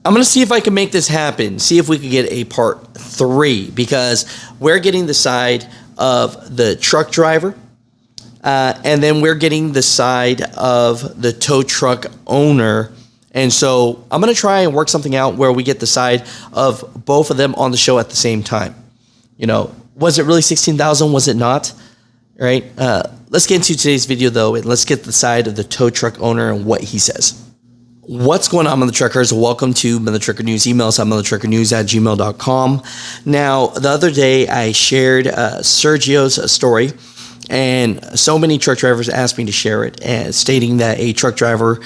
I'm going to see if I can make this happen. See if we could get a part 3, because we're getting the side of the truck driver. And then we're getting the side of the tow truck owner. And so I'm going to try and work something out where we get the side of both of them on the show at the same time. Was it really 16,000? Was it not? Right. Let's get into today's video, though, and let's get the side of the tow truck owner and what he says. What's going on, Mutha Truckers? Welcome to Mutha Trucker News. Email us at muthatruckernews@gmail.com. Now, the other day, I shared Sergio's story, and so many truck drivers asked me to share it, stating that a truck driver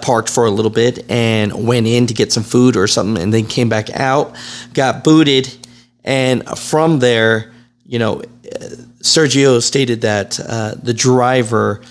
parked for a little bit and went in to get some food or something, and then came back out, got booted, and from there, Sergio stated that the driver,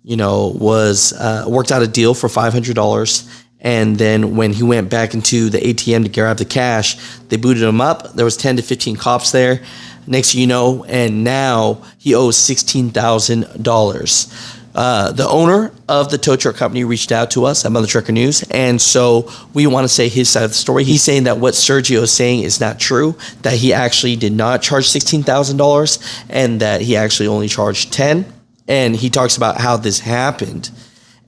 was worked out a deal for $500. And then when he went back into the ATM to grab the cash, they booted him up. There was 10 to 15 cops there. Next thing you know, and now he owes $16,000. The owner of the tow truck company reached out to us at Mutha Trucker News, and so we want to say his side of the story. He's saying that what Sergio is saying is not true, that he actually did not charge $16,000, and that he actually only charged $10,000. And he talks about how this happened.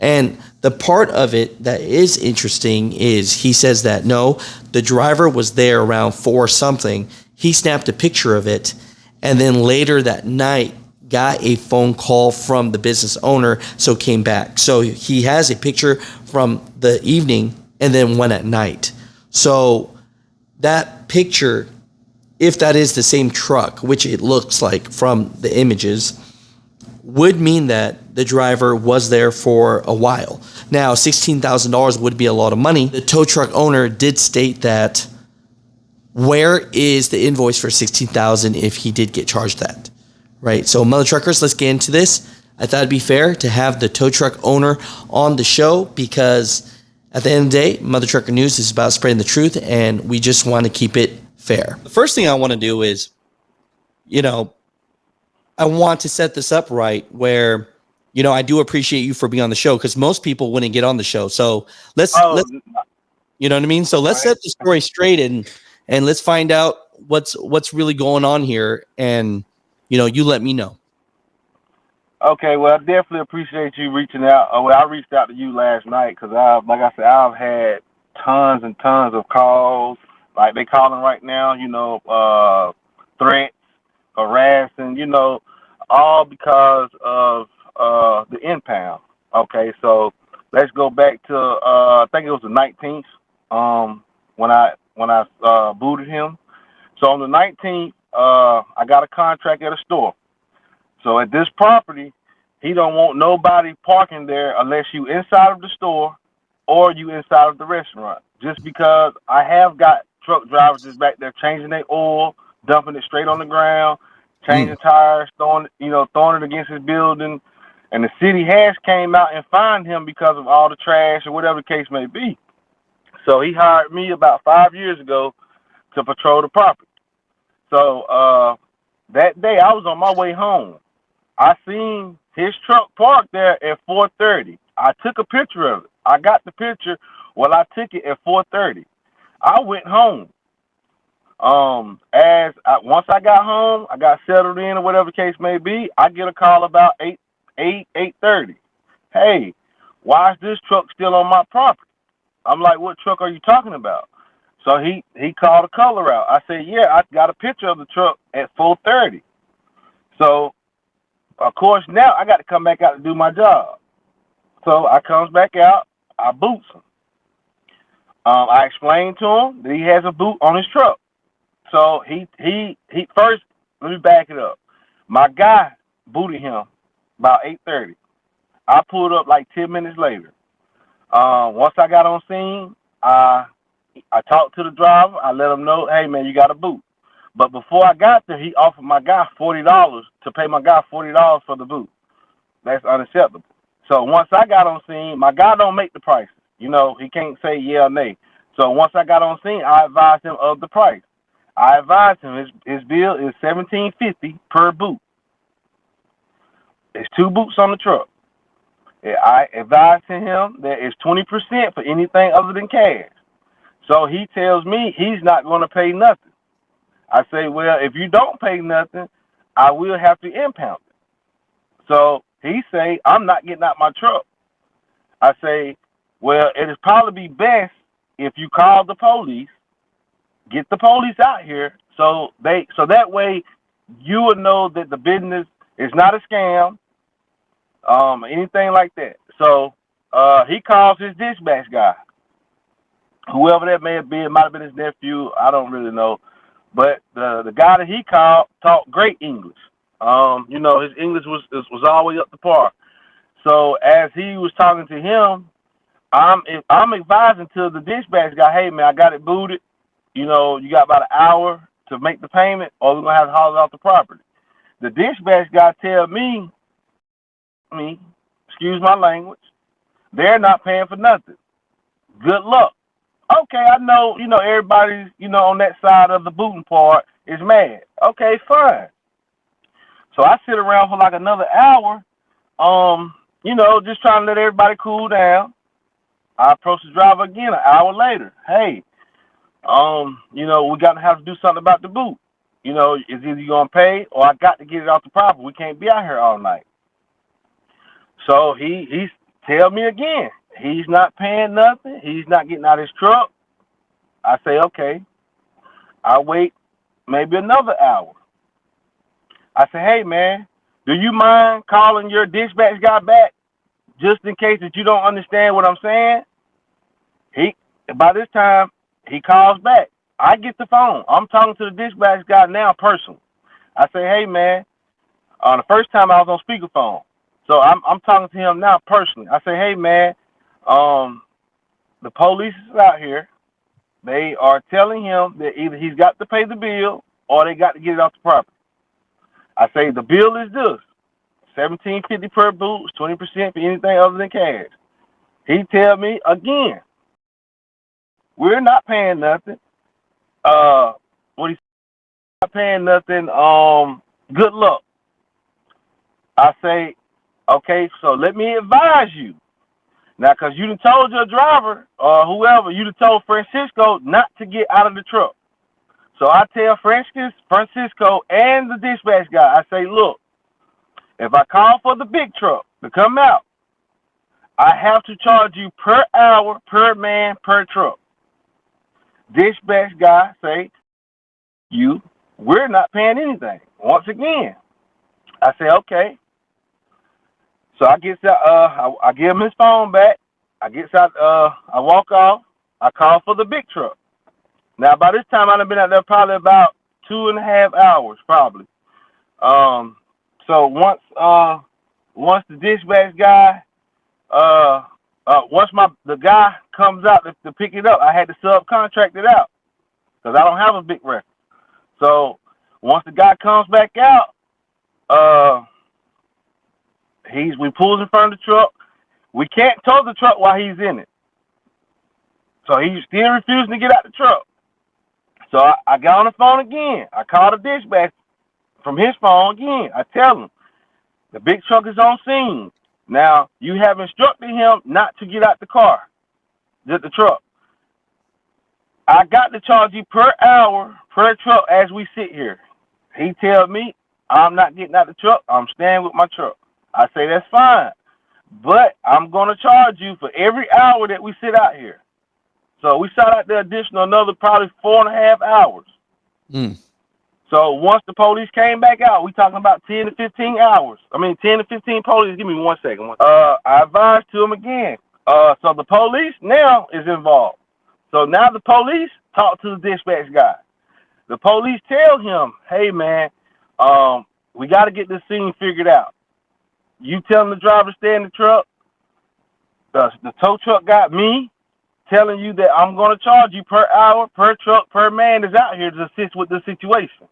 And the part of it that is interesting is he says that no, the driver was there around 4 something. He snapped a picture of it, and then later that night got a phone call from the business owner, so came back. So he has a picture from the evening and then one at night. So that picture, if that is the same truck, which it looks like from the images, would mean that the driver was there for a while. Now, $16,000 would be a lot of money. The tow truck owner did state that, where is the invoice for $16,000 if he did get charged that? Right. So, Mutha Truckers, let's get into this. I thought it'd be fair to have the tow truck owner on the show, because at the end of the day, Mutha Trucker News is about spreading the truth, and we just want to keep it fair. The first thing I want to do is, I want to set this up right where, I do appreciate you for being on the show, because most people wouldn't get on the show. So let's, you know what I mean? So let's set the story straight and let's find out what's really going on here. And, you let me know. Okay, well, I definitely appreciate you reaching out. I reached out to you last night because, like I said, I've had tons and tons of calls. Like they calling right now, threats, harassing, all because of the impound. Okay, so let's go back to I think it was the 19th when I booted him. So on the 19th, I got a contract at a store. So at this property, he don't want nobody parking there unless you inside of the store or you inside of the restaurant. Just because I have got truck drivers just back there changing their oil, dumping it straight on the ground, changing tires, throwing it against his building, and the city has came out and fined him because of all the trash or whatever the case may be. So he hired me about 5 years ago to patrol the property. So that day I was on my way home. I seen his truck parked there at 4:30. I took a picture of it. I got the picture. Well, I took it at 4:30. I went home. Once I got home, I got settled in or whatever the case may be. I get a call about 8:30. Hey, why is this truck still on my property? I'm like, what truck are you talking about? So he called the color out. I said, yeah, I got a picture of the truck at 4:30. So, of course, now I got to come back out to do my job. So I comes back out, I boots him. I explained to him that he has a boot on his truck. So he first, let me back it up. My guy booted him about 8:30. I pulled up like 10 minutes later. Once I got on scene, I talked to the driver. I let him know, hey, man, you got a boot. But before I got there, he offered my guy $40 to pay my guy $40 for the boot. That's unacceptable. So once I got on scene, my guy don't make the prices. He can't say yeah or nay. So once I got on scene, I advised him of the price. I advised him his bill is $17.50 per boot. There's 2 boots on the truck. I advised to him that it's 20% for anything other than cash. So he tells me he's not going to pay nothing. I say, well, if you don't pay nothing, I will have to impound it. So he say, I'm not getting out my truck. I say, well, it'd probably be best if you call the police, get the police out here, so that way you would know that the business is not a scam, anything like that. So he calls his dispatch guy, whoever that may have been. It might have been his nephew. I don't really know. But the guy that he called talked great English. His English was always up to par. So as he was talking to him, I'm advising to the dispatch guy, hey man, I got it booted. You got about an hour to make the payment, or we're gonna have to haul it off the property. The dispatch guy tell me, excuse my language, they're not paying for nothing. Good luck. Okay, I know, everybody's, on that side of the booting part is mad. Okay, fine. So I sit around for like another hour, just trying to let everybody cool down. I approach the driver again an hour later. Hey, we got to have to do something about the boot. Is either you going to pay or I got to get it off the property. We can't be out here all night. So he's tell me again, he's not paying nothing. He's not getting out of his truck. I say, okay. I wait maybe another hour. I say, hey, man, do you mind calling your dispatch guy back just in case that you don't understand what I'm saying? By this time, he calls back. I get the phone. I'm talking to the dispatch guy now personally. I say, hey, man, the first time I was on speakerphone. So I'm talking to him now personally. I say, hey, man, the police is out here. They are telling him that either he's got to pay the bill or they got to get it off the property. I say, the bill is this, $17.50 per boot, 20% for anything other than cash. He tell me again, we're not paying nothing. What he's not paying nothing. Good luck. I say, okay, so let me advise you. Now, because you done told your driver or whoever, you done told Francisco not to get out of the truck. So I tell Francisco and the dispatch guy, I say, look, if I call for the big truck to come out, I have to charge you per hour, per man, per truck. Dispatch guy say, we're not paying anything. Once again, I say, okay. So I get out, I give him his phone back. I get out, I walk off. I call for the big truck. Now, by this time, I've been out there probably about 2.5 hours, probably. So once the dispatch guy, once the guy comes out to pick it up, I had to subcontract it out because I don't have a big record. So once the guy comes back out, we pulls in front of the truck. We can't tow the truck while he's in it. So he's still refusing to get out the truck. So I got on the phone again. I called the dispatch from his phone again. I tell him, the big truck is on scene. Now, you have instructed him not to get out the car, the truck. I got to charge you per hour, per truck as we sit here. He tells me, I'm not getting out the truck. I'm staying with my truck. I say, that's fine. But I'm going to charge you for every hour that we sit out here. So we sat out there additional another probably 4.5 hours. So once the police came back out, we talking about 10 to 15 hours. 10 to 15 police. Give me 1 second. I advised to him again. So the police now is involved. So now the police talk to the dispatch guy. The police tell him, hey, man, we got to get this scene figured out. You telling the driver to stay in the truck. The tow truck got me telling you that I'm going to charge you per hour, per truck, per man that's out here to assist with the situation.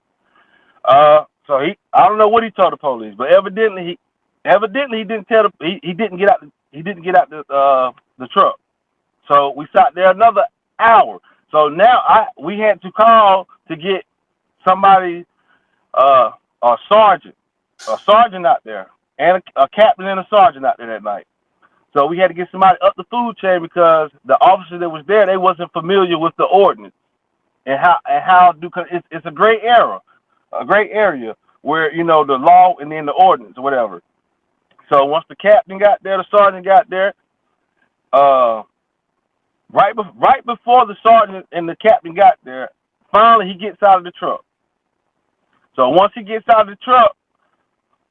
So I don't know what he told the police, but evidently he didn't tell he didn't get out the truck. So we sat there another hour. So now we had to call to get somebody, a sergeant out there, and a captain and a sergeant out there that night. So we had to get somebody up the food chain because the officer that was there, they wasn't familiar with the ordinance and how do, cause it's a gray area where, you know, the law and then the ordinance or whatever. So once the captain got there, the sergeant got there, uh, right before the sergeant and the captain got there, finally he gets out of the truck. So once he gets out of the truck,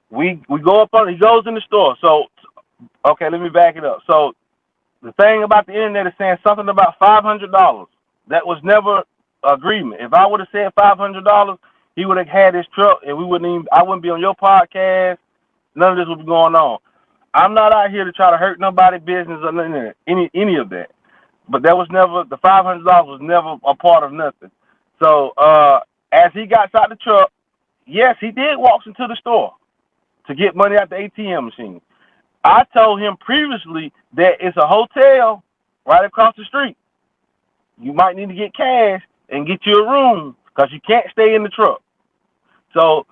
we go up on. He goes in the store. So okay, let me back it up. So the thing about the internet is saying something about $500. That was never agreement. If I would have said $500, he would have had his truck, and we wouldn't even. I wouldn't be on your podcast. None of this would be going on. I'm not out here to try to hurt nobody's business or any of that. But that was never, the $500 was never a part of nothing. So as he got out the truck, yes, he did walk into the store to get money out the ATM machine. I told him previously that it's a hotel right across the street. You might need to get cash and get you a room because you can't stay in the truck. So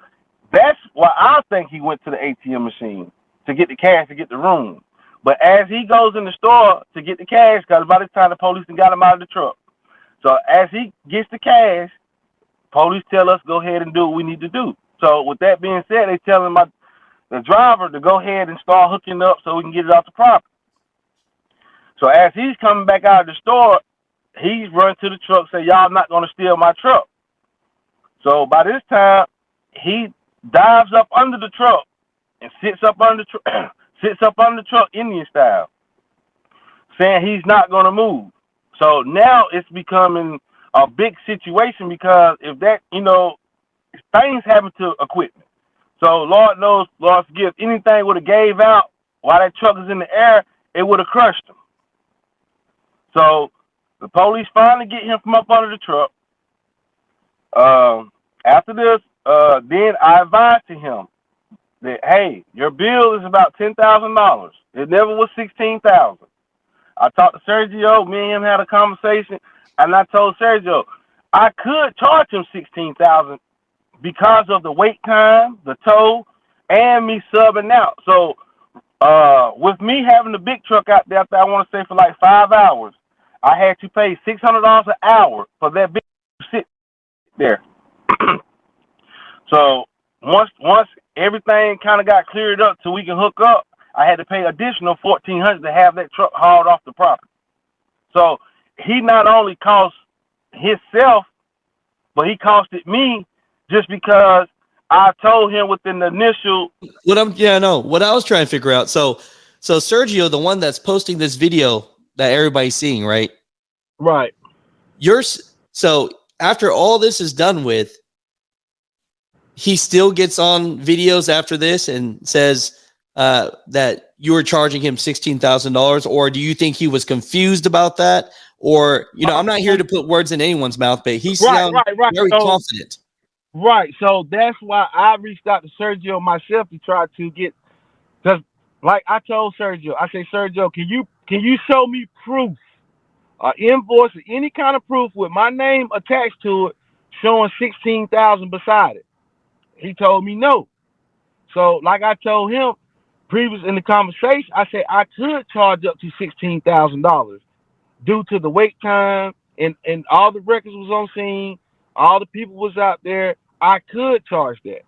that's why I think he went to the ATM machine to get the cash to get the room. But as he goes in the store to get the cash, because by this time the police got him out of the truck. So as he gets the cash, police tell us go ahead and do what we need to do. So with that being said, they telling the driver to go ahead and start hooking up so we can get it off the property. So as he's coming back out of the store, he's running to the truck, say, y'all not going to steal my truck. So by this time, he dives up under the truck and sits up under the truck Indian style, saying he's not going to move. So now it's becoming a big situation because if that, you know, things happen to equipment. So Lord knows, Lord forgive, anything would have gave out while that truck is in the air, it would have crushed him. So the police finally get him from up under the truck. After this, then I advised to him that, hey, your bill is about $10,000. It never was $16,000. I talked to Sergio. Me and him had a conversation, and I told Sergio I could charge him $16,000 because of the wait time, the tow, and me subbing out. So with me having the big truck out there, I want to say for like 5 hours, I had to pay $600 an hour for that big to sit there. So once everything kind of got cleared up so we can hook up, I had to pay additional $1,400 to have that truck hauled off the property. So he not only cost himself, but he costed me just because I told him within the initial. What I was trying to figure out. So Sergio, the one that's posting this video that everybody's seeing, right? Right. So after all this is done with, he still gets on videos after this and says that you were charging him $16,000, or do you think he was confused about that? Or, you know, I'm not here to put words in anyone's mouth, but he sounds very confident. Right. So that's why I reached out to Sergio myself to try to get, because like I told Sergio, I say, Sergio, can you show me proof, invoice or any kind of proof with my name attached to it showing $16,000 beside it? He told me no. So like I told him previous in the conversation, I said I could charge up to $16,000 due to the wait time and all the records was on scene, all the people was out there. I could charge that.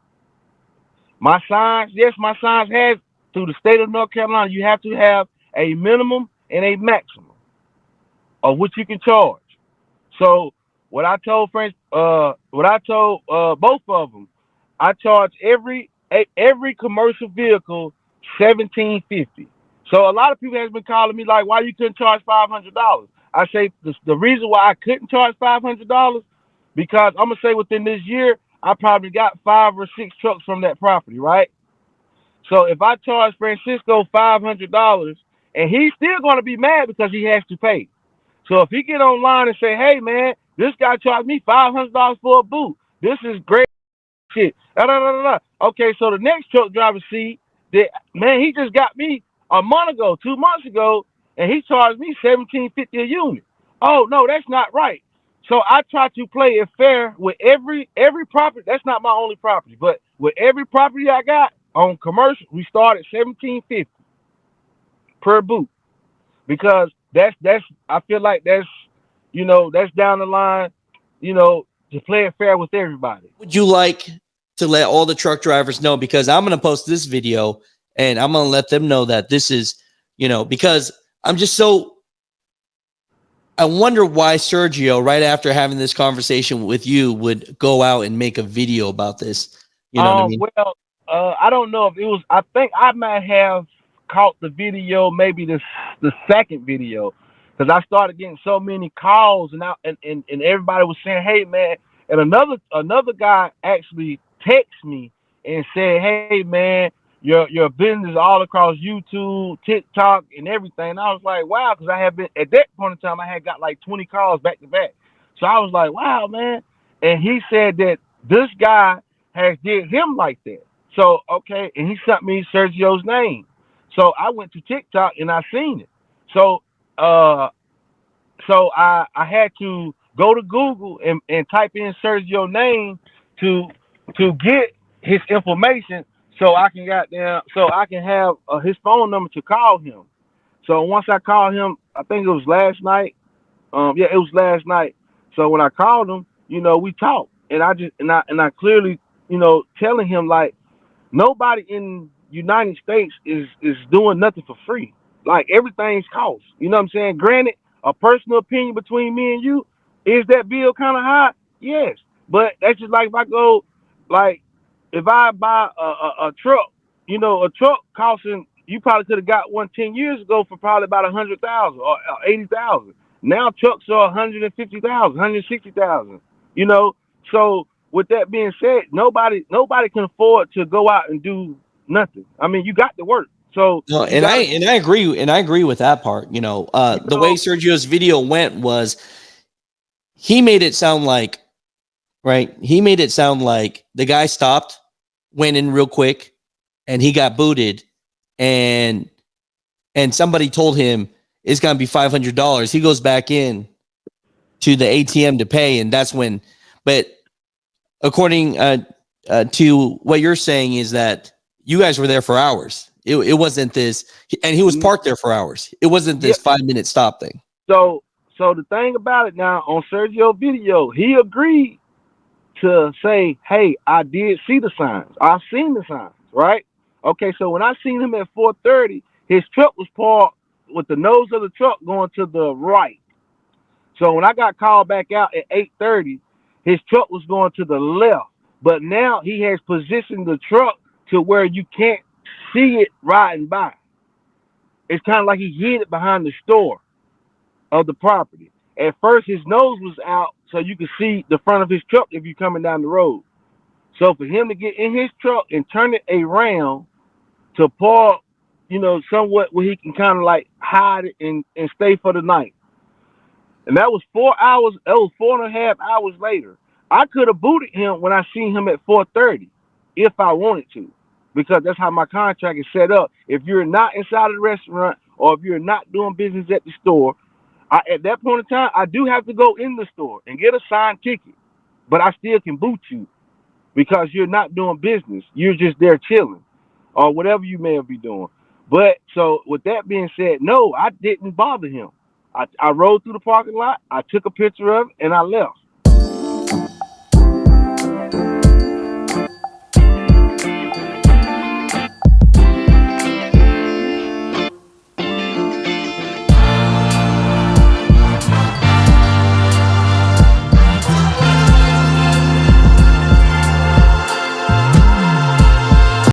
My signs has, through the state of North Carolina, you have to have a minimum and a maximum of what you can charge. So what I told both of them, I charge every commercial vehicle $1,750. So a lot of people has been calling me like, why you couldn't charge $500? I say the reason why I couldn't charge $500 because I'm gonna say within this year I probably got 5 or 6 trucks from that property, right? So if I charge Francisco $500 and he's still gonna be mad because he has to pay. So if he get online and say, hey man, this guy charged me $500 for a boot. This is great shit. Okay, so the next truck driver see that, man, he just got me a month ago, 2 months ago, and he charged me $1,750 a unit. Oh no, that's not right. So I try to play it fair with every property. That's not my only property, but with every property I got on commercial, we start at $1,750. per boot, because that's I feel like that's, that's down the line, to play it fair with everybody. Would you like to let all the truck drivers know? Because I'm going to post this video and I'm going to let them know that this is, because I'm just so, I wonder why Sergio, right after having this conversation with you, would go out and make a video about this. You know what I mean? Well, I don't know if it was. I think I might have caught the video, maybe the second video, because I started getting so many calls, and everybody was saying, "Hey, man," and another guy actually texted me and said, "Hey, man, your business all across YouTube, TikTok, and everything." And I was like, "Wow," because I had been at that point in time, I had got like 20 calls back to back. So I was like, "Wow, man," and he said that this guy has did him like that. So okay, and he sent me Sergio's name. So I went to TikTok and I seen it. So uh I had to go to Google and type in Sergio's name to get his information, so I can have his phone number to call him. So once I called him, I think it was last night. Yeah, it was last night. So when I called him, we talked, and I clearly, telling him like nobody in United States is doing nothing for free. Like everything's cost. You know what I'm saying? Granted, a personal opinion between me and you, is that bill kind of high? Yes, but that's just like if I go, like if I buy a truck, a truck costing, you probably could have got one 10 years ago for probably about 100,000 or 80,000. Now trucks are 150,000, 160,000. You know, so with that being said, nobody can afford to go out and do nothing. I mean, you got to work, so No, you and I got to. and I agree, and I agree with that part. The way So Sergio's video went was he made it sound like, right? He made it sound like the guy stopped, went in real quick, and he got booted, and somebody told him it's gonna be $500. He goes back in to the ATM to pay, and that's when. But according to what you're saying, is that you guys were there for hours. It wasn't this, and he was parked there for hours. It wasn't yeah, this 5 minute stop thing. so the thing about it now on Sergio video, he agreed to say, "Hey, I did see the signs. I've seen the signs, right?" Okay, so when I seen him at 4:30, his truck was parked with the nose of the truck going to the right. So when I got called back out at 8:30, his truck was going to the left. But now he has positioned the truck to where you can't see it riding by. It's kind of like he hid it behind the store of the property. At first, his nose was out so you could see the front of his truck if you're coming down the road. So for him to get in his truck and turn it around to park, somewhat where he can kind of like hide it and stay for the night. And that was 4 hours. That was 4.5 hours later. I could have booted him when I seen him at 4:30, if I wanted to, because that's how my contract is set up. If you're not inside of the restaurant or if you're not doing business at the store, at that point in time, I do have to go in the store and get a signed ticket. But I still can boot you because you're not doing business. You're just there chilling or whatever you may be doing. But so with that being said, no, I didn't bother him. I rode through the parking lot, I took a picture of it, and I left.